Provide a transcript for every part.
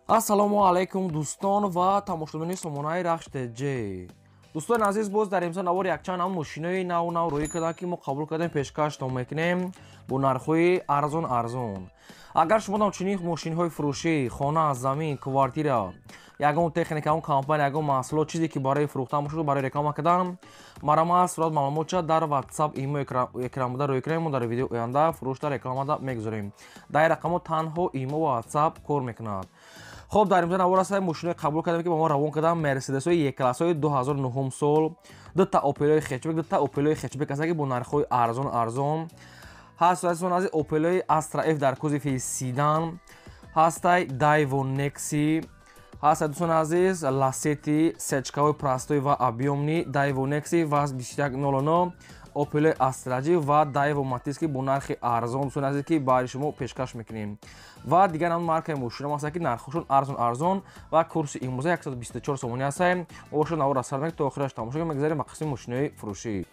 ассалому алайкум дӯстон ва тамошобини сомонаи рахш ТЖ. дӯстони азиз, боз дар имсо навор якчанд мошинои нав рӯй карданд ки мо қабул кардем пешкаштон мекунем бо нархҳои арзон. агар шумо дар чунин мошинҳои фурӯшӣ, хона, замин, квартира, ягон техника, ягон компания, ягон маҳсулот, чизе ки барои фурӯхтан бошад, барои реклама кардан, марама сурат маълумотша дар WhatsApp имо экран буда рӯй кунем. мо дар видеои оянда фурӯшда рекламада мегузорем. дар рақамҳо танҳо имо ва WhatsApp кор мекунад. خب در امروز نوار هستیم ماشین قبول کردیم که با ما روان کردن مرسدس های یک کلاس های 2009 سال دو تا اوپل خچبک دو تا اوپل خچبک هست که با نرخ های ارزان هست. از اوپل استرا اف در کوزه سیدان هست دایو نکسی هست. دوستان عزیز لاسیتی سچکاوی پراستوی و ابیومنی دایو نکسی و 2109 اوپل استراجی و دایو ماتیس که با نرخ ارزان دوستان عزیز که برای شما پیشکش میکنیم و دیگر هم مارکای ماشین هست که نرخشون ارزان و کورس امروزه 124 سومانی هست. ماشین نوار اثر میکنه تا آخرش تماشا کنیم. میگذاریم مقصد ماشینای فروشی.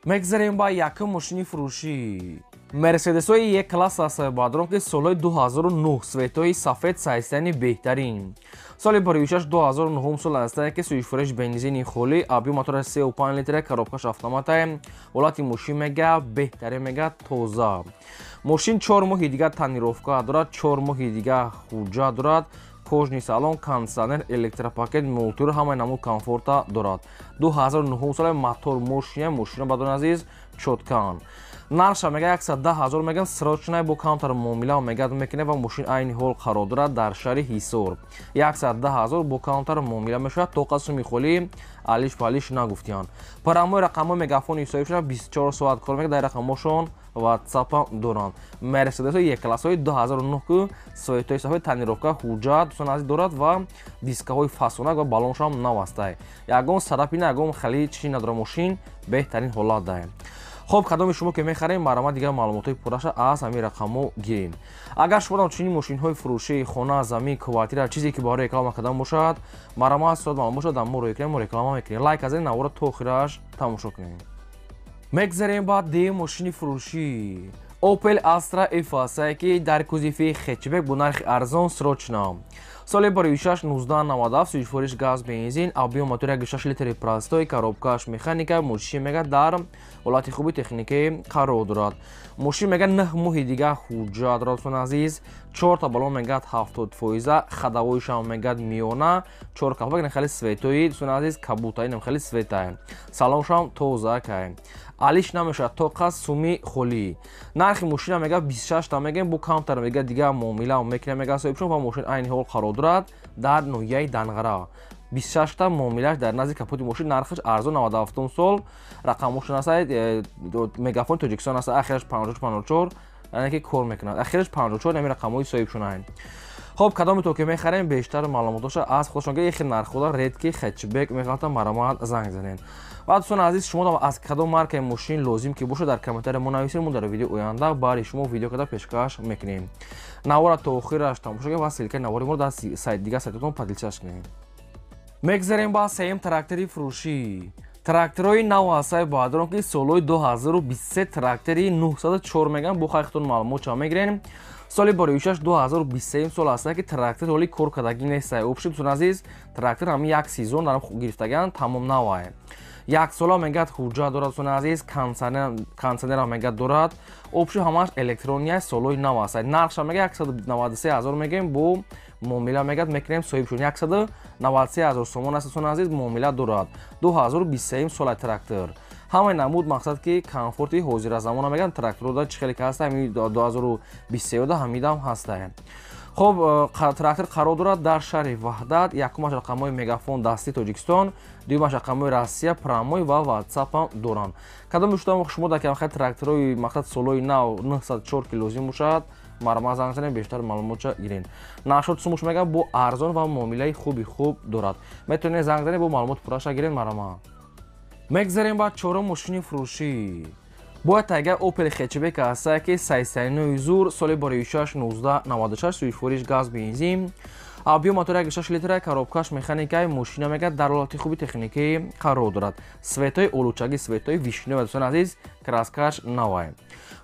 میگذاریم با یک ماشین فروشی مرسدس های یک کلاس است بادرون که سال 2009 سویتای سفید سایستانی بهترین سال بریوشش 2009 سال است که سویچ فرش بنزینی خالی ابی موتور 3.5 لیتر коробкаш автомат ҳолати мошин мега беҳтарин мега тоза. мошин 4 моҳи дига танировка дорад, 4 моҳи дига хуҷа дорад, кожни салон, кондитсионер, электропакет, мултур ҳамаи намуд комфорта дорад. 2009 соли мотор мошина бадон азиз чоткан. нарша мега 110,000 меган срочная бо камтар муомила мега мекуне ва мошин айни ҳол қарор дорад дар шаҳри Ҳисор. 110,000 бо камтар муомила мешавад то қасми холӣ алиш палиш нагуфтиян. парамои рақамҳои мегафони ҳисобӣ шуда 24 соат кор мекунад. дар рақамҳошон WhatsApp доранд. мерседес як классҳои 2009 ки соитҳои сафед танировка ҳуҷҷат дӯстон азиз дорад ва дискаҳои фасонак ва балоншам нав аст. ягон сарапи на ягон хали чӣ надорад мошин беҳтарин ҳолат дорад. خب کدام شما که می‌خرید برام دیگه معلومات پرش از همین رقمو گیرین. اگر شما در چنین ماشین‌های فروشی، خانه، زمین، کوارتیر چیزی که برای رکلام کردن باشد، برام از صد معلوم باشد دم رو رکلام می‌کنید. لایک از این نوار تا آخرش تماشا کنید. میگذاریم بعد دی ماشین فروشی اوپل استرا اف است که در کوزه خچبک با نرخ ارزان سروچنا سال بریوشش 1997 سویچ فروش گاز بنزین ابیوم موتور 1.6 لیتر پراستوی коробкаш механика мошин мега дар ҳолати хуби техникӣ қарор дорад. мошин мега 9 моҳи дига ҳуҷҷат дорад дӯстон азиз. 4 та балон мегад 70%, хадавоишам мегад миёна, 4 капак нахали светои дӯстон азиз кабутаи нахали светай. салоншам тоза кай. алиш намешад то қас суми холӣ. нархи мошина мега 26 та мегем бо камтар мега дига муомила мекунем мега соҳибшон ва мошин айни ҳол қарор дорад дар ноҳияи Данғара. 26 та муомилаш дар назди капоти мошин нархаш арзон 97 сол. рақамошон аст мегафон тоҷикистон аст ахираш 54 яъне ки кор мекунад. ахираш 54 нами рақамҳои соҳибшон айн. خب کدام تو که می‌خریم بیشتر معلوماتش از خودشون یه خیلی نرخ داره رید کی خچبک می‌خواد مرامت زنگ زنین. و دوستان عزیز شما از کدام مارک ماشین لازم که باشه در کامنت‌ها منویسین. ما در ویدیو آینده برای شما ویدیو کدا پیشکش می‌کنیم. نوار تا آخرش تماشا کنید و سیلک نواری ما در سایت دیگه سایتتون پادلچش کنید. می‌گذاریم با سیم تراکتوری فروشی тракторҳои нав ҳастаи баъдон ки солҳои 2023 трактори 904 меган бо хайхтон маълумот ча мегирем. соли бoriюшаш 2023 сол аст ки трактор ҳоли кор кардагӣ нест. обши дӯстон азиз трактор ҳами як сезон дар гирифтаган тамом нав. як сола мегад ҳуҷҷат дорад дӯстон азиз. кондитсионер мегад дорад. обши ҳамаш электрония солҳои нав аст. нархша мега 193,000 мегем бо муомила мегад мекунем соҳибшон 193,000 сомон аст дӯстон азиз муомила дорад. 2023 сола трактор ҳамаи намуд мақсад ки комфорти ҳозиразамона меган тракторда чӣ хеле ки ҳаста ҳами 2023 ҳамидам ҳаста. خب трактор қарор дорад дар шаҳри ваҳдат. якумаш рақамҳои мегафон дасти тоҷикистон, дуюмаш рақамҳои россия прамой ва WhatsApp доранд. кадом шумо дар камахай тракторҳои мақсад солҳои нав 904 ки лозим бошад марама занг занем бештар маълумотша гирин. нашод сумуш мега бо арзон ва муомилаи хуби хуб дорад. метавонед занг занед бо маълумот пурраша гирен марама. мегзарем ба чорум мошини фурӯшӣ бояд тайга опел хечбек аст ки 309 зур соли бoriюшаш 1996 сӯи фуриш газ бензин объем мотори 1.6 литра коробкаш механикаи мошина мегӯяд дар ҳолати хуби техникӣ қарор дорад. светои олучагӣ, светои вишнӯ дӯстон азиз, краскаш навай.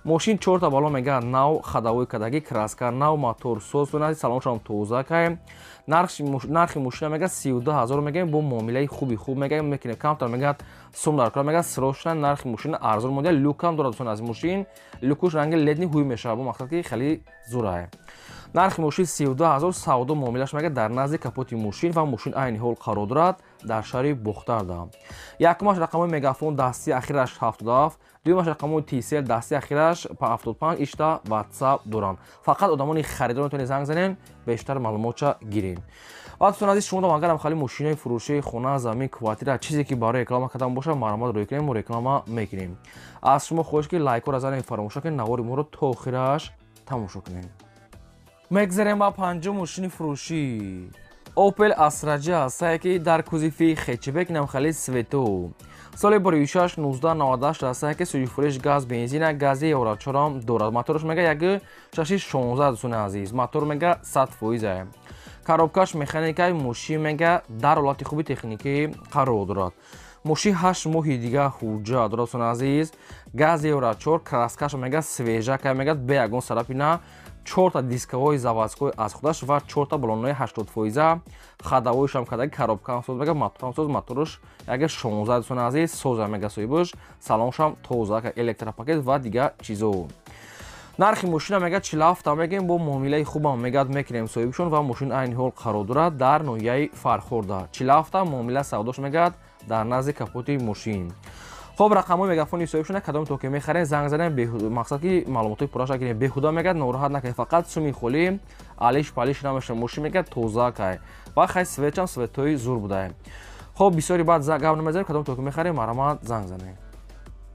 мошин 4 та баллон мегӯяд нав, хадавои кадагӣ, краска нав, мотор соз дӯстон азиз, салоншам тоза кай. нархи мошина мегӯяд 32000 мегӯяд бо муомилаи хуби хуб мегӯяд мекунем камтар мегӯяд сум дар кора мегӯяд срочна нархи мошина арзон монда. люкам дорад дӯстон азиз, мошин люкуш ранги ледни ҳуй мешавад бо мақсад ки хеле зурай. нархи мошин 32000 савдо муомилаш мегӯяд дар назди капоти мошин ва мошин айни ҳол қарор дорад дар шаҳри Бухтарда. Якумаш рақамои мегафон дастии ахираш 77, дуюмаш рақамои TCL дастии ахираш 75, ишта WhatsApp доранд. фақат одамони харидор метавонед занг занен, бештар маълумотша гирин. дӯстон азиз, шумо агарам хали мошинаи фурӯшии хона, замин, квартира чизе ки барои реклама кардан боша маълумот рӯй кунем, мо реклама мекунем. аз шумо хоҳиш ки лайкро занем, фаромӯш накунед, навори моро то охираш тамошо кунед. мегзарем ба панҷум мошини фурӯшӣ. Opel Astra ҳастае ки дар кузифи хечбек намхали свето. соли бори 6-1998 ҳастае ки суҷифуреш газ бензина гази еврочорам дорад. мотораш мега 1.616 дӯстон азиз. мотор мега 100%. коробкаш механикаи мошин мега дар ҳолати хуби техникӣ қарор дорад. мошин 8 моҳи дига ҳуҷҷат дорад дӯстон азиз. гази еврочор, краскаш мега свежа кай мега бе ягон сарапина, 4 та дискавои заводской аз худаш ва 4 та баллонҳои 80%. хадавоишам кадаги коробкаам соз мега, моторам соз, моторош 1.16 дӯстон азиз, соза мега соҳибуш, салоншам тоза, электропакет ва дига чизо. нархи мошина мега 47 та мегем бо муомилаи хубам мегад мекунем соҳибшон ва мошин айни ҳол қарор дорад дар ноҳияи Фархорда. 47 та муомила савдош мегад дар назди капоти мошин. хоб рақамои мегафони соҳибшона кадоми то ки мехарем занг занем, мақсад ки маълумотои пурраша гирем. беҳуда мегад нороҳат накунед, фақат суми холӣ алиш палиш намеша, мошин мегад тоза кай ва хай светчам светои зур будай. хоб бисёри баъд гап намезанем, кадоми то ки мехарем марамат занг занем.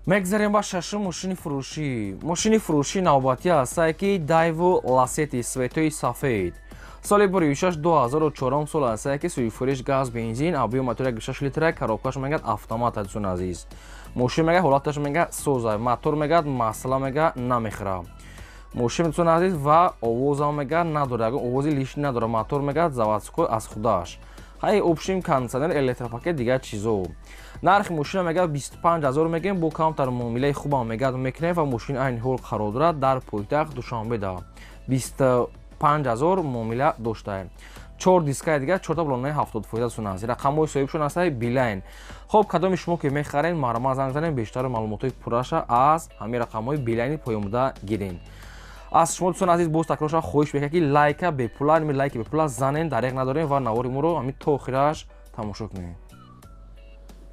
мегзарем ба шашум мошини фурӯшӣ. мошини фурӯшии навбатӣ ҳастае ки Daewoo Lacetti светои сафед. соли бори 6-2004 сол ҳастае ки суҷифуреш газ бензин, объем мотори 1.6 литра, коробкаш мегад автомат дӯстон азиз. мошин мега ҳолаташ мега соза, мотор мегад масъала мега намехӯра. мошин дӯстон азиз ва овозам мега надора, ягон овози лишн надора. мотор мега заводской аз худаш. ҳай обшим кондитсионер, электропакет, дига чизо. нархи мошина мега 25000 мегем бо камтар муомилаи хубам мегад мекунем ва мошин айни ҳол қарор дорад дар пойтахт Душанбеда. 25000 муомила доштаем. 4 дискаи дига, 4 та баллонҳои 70% дӯстон азиз. рақамои соҳибшон ҳастаи Билайн. хоб кадоми шумо ки мехарен маълумот занг занем, бештар маълумотои пурраша аз ҳамин рақамои Билайни поёмуда гирен. аз шумо дӯстон азиз боз такрорша хоҳиш мекунам ки лайка бепула, лайки бепула занен, дареғ надорем ва навори моро ҳамин то охираш тамошо кунед.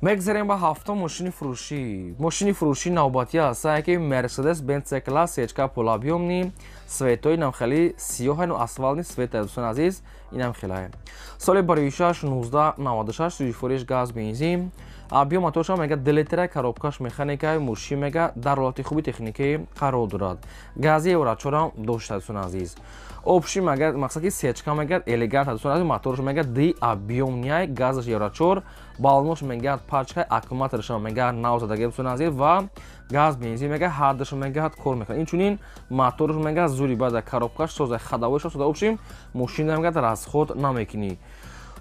мегзарем ба ҳафтум мошини фурӯшӣ. мошини фурӯшии навбатӣ ҳастае ки Mercedes-Benz C-Class сечка полобъёмни светои намхели сиёҳану асфалтни света дӯстон азиз, инам хелае. соли бори 6-1996 суҷифуреш газ бензин, объем моторша мега 2 литра, коробкаш механикаи мошин мега дар ҳолати хуби техникӣ қарор дорад. гази еврочорам дошта дӯстон азиз. обши мега мақсад ки сечка мега элегант дӯстон азиз, моторош мега ди объёмняй, газаш еврочор, баллонош мега пачкай, аккумуляторша мега навзадаги дӯстон азиз ва газ бензин мега ҳардаш мега кор мекунад. инчунин моторош мега зури баъда, коробкаш соза, хадавоиша соза. обшим мошина мега расход намекунӣ.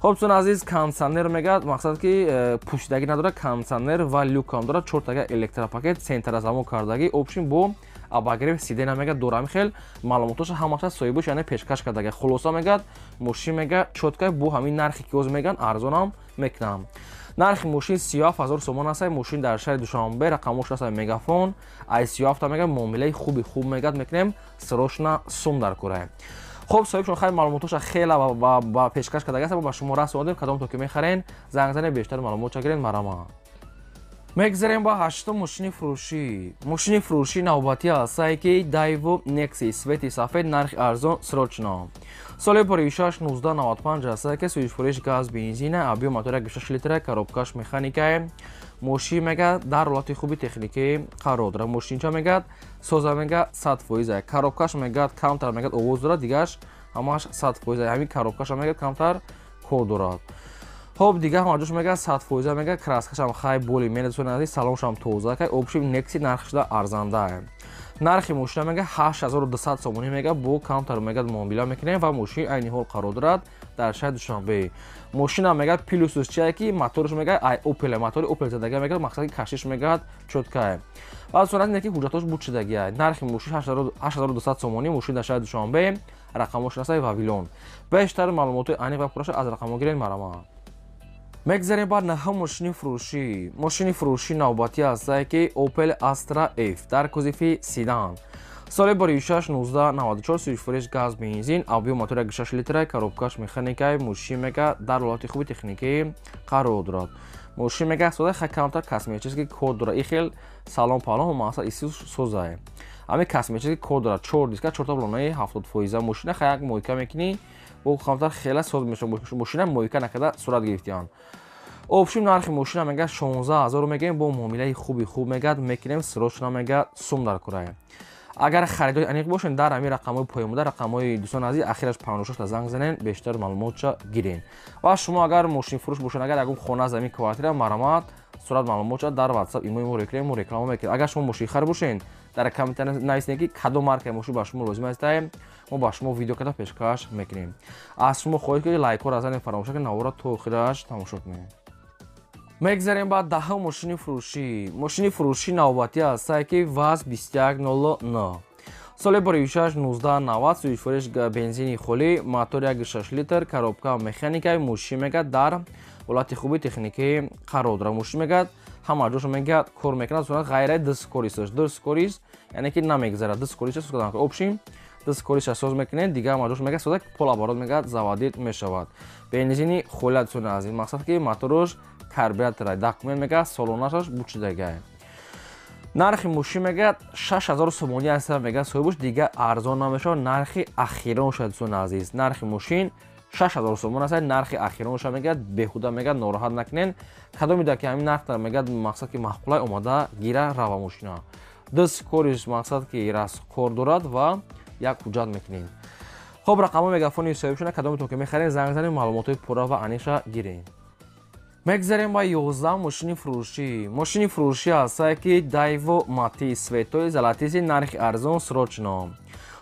хоб дӯстон азиз, кондитсионер мегад мақсад ки пӯшидагӣ надора, кондитсионер ва люкам дорад, 4 тага электропакет, центразамон кардагӣ, обшим бо абагрев сидена мегад дорам хел маълумотоша ҳамаша соҳибуш яъне пешкаш кардага. хулоса мегад мошин мега чоткай бо ҳамин нархи ки оз меган арзонам мекунам. нархи мошин 37000 сомон ҳастае. мошин дар шаҳри Душанбе, рақамош ҳастае мегафон, ай 37 мега муомилаи хуби хуб мегад мекунем, срочна сум дар кора. хоб соҳибшон хай маълумотоша хела ба пешкаш кардага аст, ба шумо расонидем, кадом то ки мехарен занг занед, бештар маълумотша гирен. марама. мегзарем ба ҳаштум мошини фурӯшӣ. мошини фурӯшии навбатӣ ҳастае ки Daewoo Nexi свети сафед, нархи арзон, срочно. соли бори 6-1995 ҳастае ки суҷифуреш газ бензина, объем мотори 1.6 литра, коробкаш механикае, мошин мега дар ҳолати хуби техникӣ қарор дорад. мошинча мегад соза мега 100%, коробкаш мегад камтар мегад овоз дорад, дигаш ҳамаш 100%, ҳамин коробкаша мегад камтар кор дорад. хоб дига ҳамаҷош мега 100% мега, краскашам хай боли мене дӯстон азиз, салоншам тоза кай, обшим Nexi нархишда арзанда. нархи мошина мега 8200 сомонӣ мега бо камтар мега муомила мекунем ва мошин айни ҳол қарор дорад дар шаҳри Душанбе. Мошина мега плюс чие ки моторш мега Opel мотори Opel задага мега мақсади кашиш мега чоткае. ва сурат ине ки ҳуҷҷатош буд шидагия. нархи мошин 8200 сомонӣ мошин дар шаҳри Душанбе, рақамош насаи Вавилон. бештар маълумоти аниқ ва пурраша аз рақамо гирен марама. мегзарем ба наҳам мошини фурӯшӣ навбатӣ ҳастае ки Opel Astra F дар кузифи седан. соли бори 6-1994 сӯзишвориш газ бензин объем мотори 1.6 литра коробкаш механикаи мошин мега дар ҳолати хуби техникӣ қарор дорад. мошин мега сода камтар косметический код дорад. ин хел салон палон мақсад иси созае. ами косметический код дорад. 4 диска 4 таблонаи 70% мошина хаяк мойка мекунӣ бо камтар хела соз мешавад. мошина мойка накарда сурат гирифтиян. обшим нархи мошина мега 16000 мегем бо муомилаи хуб мега мекунем срочно мега сум дар курае. агар харидори аниқ бошен дар ами рақамои поямода рақамои дӯстон азиз ахираш 56 занг занен бештар маълумотша гирен. ва шумо агар мошин фурӯш бошен агар ягон хона замин квартира марамат сурат маълумотша дар WhatsApp имои мо реклама мекунем. агар шумо мошин хар бошен дар комментар нависед ки кадом маркаи мошин ба шумо лозим аст мо ба шумо видео карда пешкаш мекунем. аз шумо хоҳиш ки лайкҳоро азанед фаромош накунед навора то охираш тамошо кунед. мегзарем ба даҳум мошини фурӯшӣ навбатӣ ҳастае ки ВАЗ 2109. соли бори 6-1990 сӯзишвориш бензини холӣ мотори 1.6 литр коробка механикаи мошин мега дар ҳолати хуби техникӣ қарор дорад. мошин мега ҳама ҷошо мега кор мекунад сурат ғайраи дискорисаш дискорис яъне ки намегзарад дискориса соз кардан обшим дискориса соз мекунед дига ҳама ҷошо мега соза полоборот мега заводид мешавад. бензини холӣ дӯстон азиз мақсад ки моторош карбюратора документ мега солонашаш бучидагае. нархи мошин мега 6000 сомонӣ аста мега соҳибуш дига арзон намешавад. нархи ахиронша дӯстон азиз нархи мошин 6000 сомон аста нархи ахиронша мега беҳуда мега нороҳат накунен. кадом меда ки ҳамин нарх мега мақсад ки маҳқулай омада гира рава мошина дискориш мақсад ки рас кор дорад ва як ҳуҷҷат мекунед. хоб рақамо мегафони соҳибшона кадометон ки мехаред занг занед маълумотои пурра ва аниша гиред. мегзарем ба 11 мошини фурӯшӣ ҳастае ки Daewoo Matiz светои золотиси нархи арзон срочно.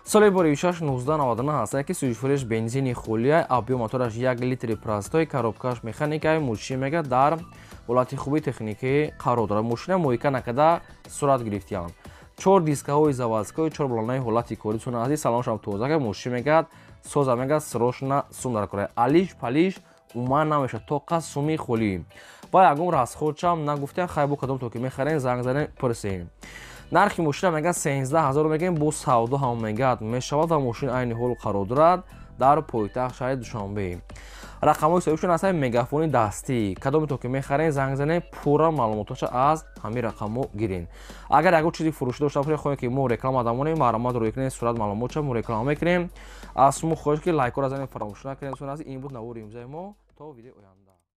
соли бори 6-1999 ҳастае ки сӯзишвориш бензини холия объем мотораш 1 литри простои коробкаш механикаи мошин мега дар ҳолати хуби техникӣ қарор дорад. мошина мойка накарда сурат гирифтиян. 4 дискаҳои заводскои 4 балонаи ҳолати кори дӯстон азиз салоншам тозага мошин мега соза мега срочно сум дар кора алиш палиш уман намешад то қад суми холӣ ва ягон расходшам нагуфтем хай бо кадом то ки мехарен занг занен пурсем. нархи мошина мега 13000 мегем бо савдо ҳам мега мешавад ва мошин айни ҳол қарор дорад дар пойтахт шаҳри Душанбе. рақамои соҳибшон ҳастанд мегафони дастӣ кадоме то ки мехарен занг занен пурра маълумоташа аз ҳамин рақамо гирен. агар ягон чизи фурӯшӣ дошта бошед хоҳед ки мо реклама дамонем маълумот рӯй кунед сурат маълумотша мо реклама мекунем. аз шумо хоҳиш ки лайкҳоро занед фаромӯш накунед. ин буд навори имзои мо то видеои оянда.